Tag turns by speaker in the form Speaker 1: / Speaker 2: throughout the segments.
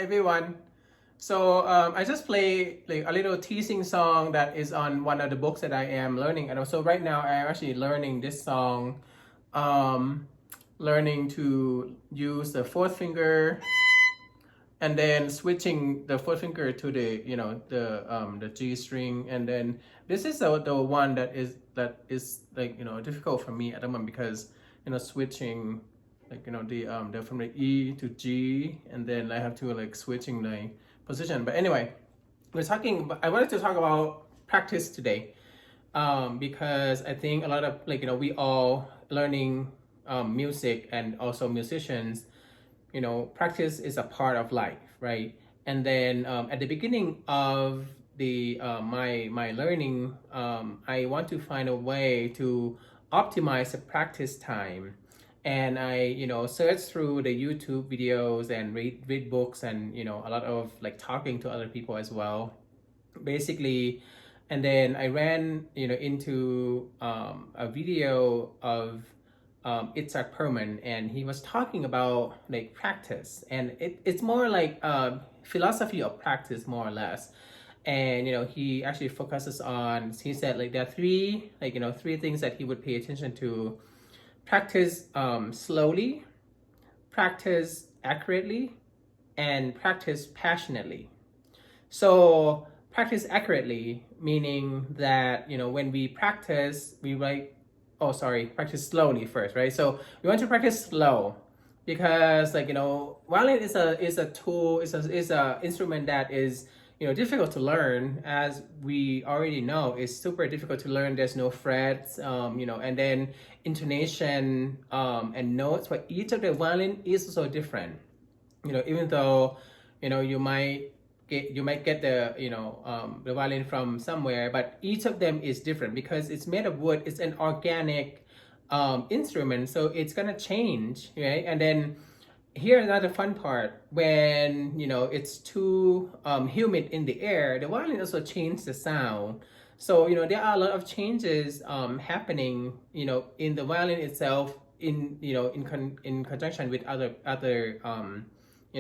Speaker 1: everyone. I just play like a little teasing song that is on one of the books that I am learning, and also right now I am actually learning this song, um, learning to use the fourth finger and then switching the fourth finger to the the G string, and then this is the one that is like difficult for me at the moment because switching like the from the E to G, and then I have to like switching the position. But anyway, I wanted to talk about practice today, because I think a lot of we all learning music and also musicians, practice is a part of life, right? And then at the beginning of the my learning, I want to find a way to optimize the practice time, and I search through the YouTube videos and read books, and a lot of like talking to other people as well, basically. And then I ran into a video of Itzhak Perlman, and he was talking about like practice, and it's more like philosophy of practice, more or less. And he actually focuses on, he said like there are three things that he would pay attention to: practice slowly, practice accurately, and practice passionately. So practice accurately, meaning that when we practice, we write. Oh, sorry. Practice slowly first, right? So we want to practice slow because, violin is a tool, is a instrument that is difficult to learn, as we already know. It's super difficult to learn. There's no frets, and then intonation and notes for each of the violin is also different. Even though you might get the violin from somewhere, but each of them is different because it's made of wood. It's an organic instrument, so it's gonna change, right? And then here's another fun part: when it's too humid in the air, the violin also changes the sound. So there are a lot of changes happening in the violin itself, in conjunction with other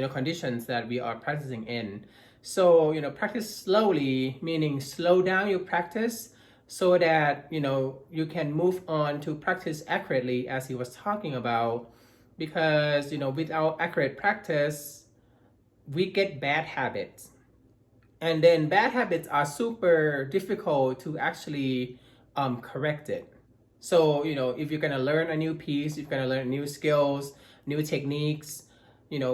Speaker 1: conditions that we are practicing in. So practice slowly, meaning slow down your practice so that you can move on to practice accurately, as he was talking about. Because without accurate practice, we get bad habits, and then bad habits are super difficult to actually correct it. So if you're gonna learn a new piece, if you're gonna learn new skills, new techniques,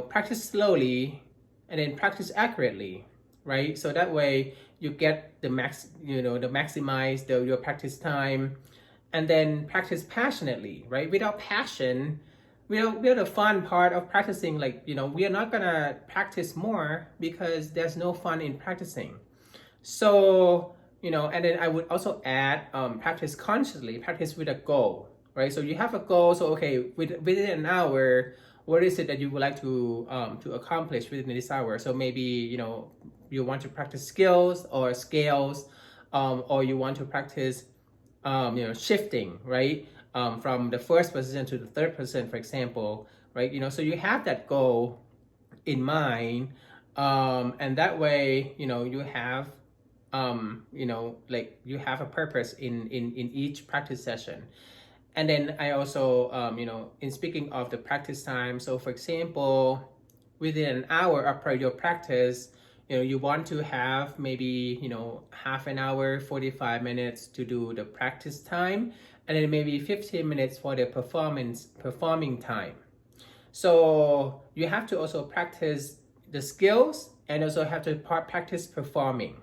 Speaker 1: practice slowly and then practice accurately, right? So that way you get the maximize your practice time, and then practice passionately, right? Without passion, without the fun part of practicing, we are not gonna practice more because there's no fun in practicing. So and then I would also add practice consciously, practice with a goal, right? So you have a goal. So okay, within an hour, what is it that you would like to accomplish within this hour? So maybe you want to practice skills or scales, or you want to practice shifting, right? From the first position to the third position, for example, right? So you have that goal in mind, and that way you have you have a purpose in each practice session. And then I also, in speaking of the practice time, so for example, within an hour after your practice, you want to have maybe, half an hour, 45 minutes to do the practice time, and then maybe 15 minutes for the performing time. So you have to also practice the skills and also have to practice performing.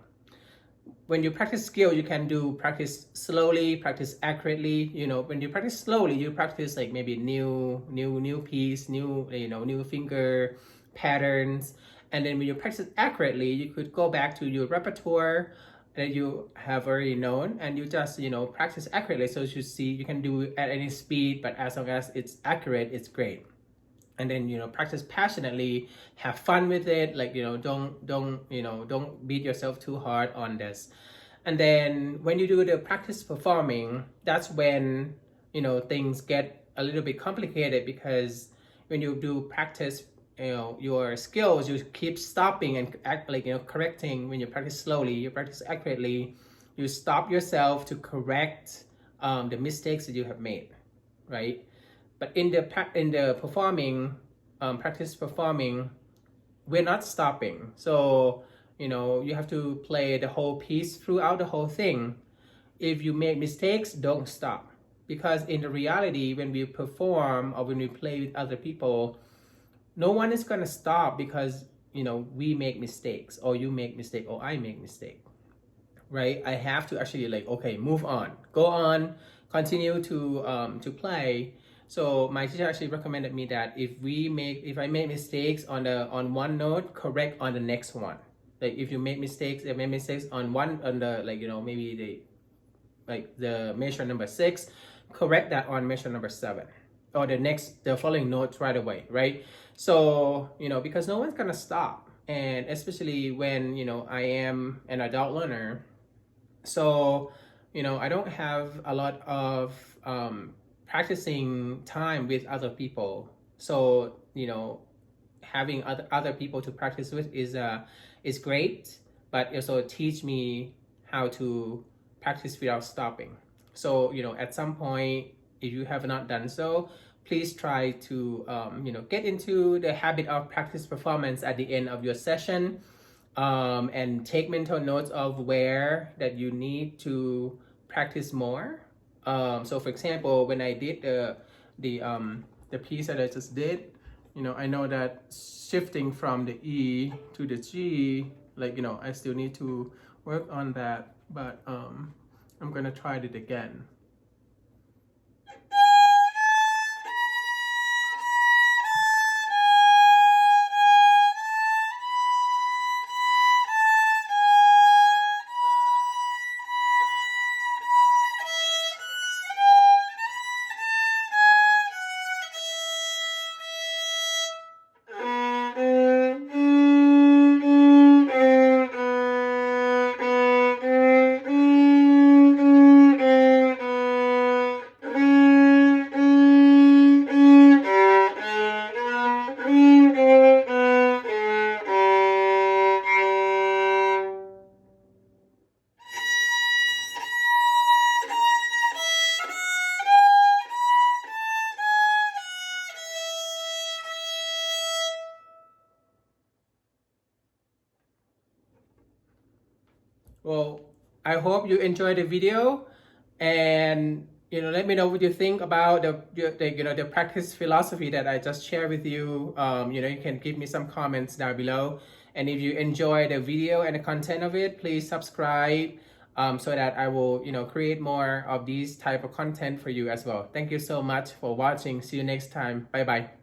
Speaker 1: When you practice skill, you can do practice slowly, practice accurately. When you practice slowly, you practice like maybe new piece, new finger patterns. And then when you practice accurately, you could go back to your repertoire that you have already known, and you just practice accurately. So you can do it at any speed, but as long as it's accurate, it's great. And then practice passionately, have fun with it, don't beat yourself too hard on this. And then when you do the practice performing, that's when things get a little bit complicated, because when you do practice your skills, you keep stopping and act like correcting. When you practice slowly, you practice accurately, you stop yourself to correct the mistakes that you have made, right? But in the performing practice performing, we're not stopping. So you have to play the whole piece throughout the whole thing. If you make mistakes, don't stop, because in the reality, when we perform or when we play with other people, no one is gonna stop because we make mistakes, or you make mistake, or I make mistake, right? I have to actually okay, move on, go on, continue to play. So my teacher actually recommended me that if I make mistakes on one note, correct on the next one. Like if you make mistakes, on the maybe the measure number 6, correct that on measure number 7, or the following notes right away, right? So because no one's gonna stop, and especially when I am an adult learner, so I don't have a lot of practicing time with other people. So having other people to practice with is great, but also teach me how to practice without stopping. So at some point, if you have not done so, please try to get into the habit of practice performance at the end of your session, and take mental notes of where that you need to practice more. So for example, when I did the piece that I just did, I know that shifting from the E to the G, I still need to work on that, but I'm gonna try it again. Well, I hope you enjoyed the video, and let me know what you think about the practice philosophy that I just shared with you. You can give me some comments down below, and if you enjoy the video and the content of it, please subscribe, so that I will create more of these type of content for you as well. Thank you so much for watching. See you next time. Bye bye.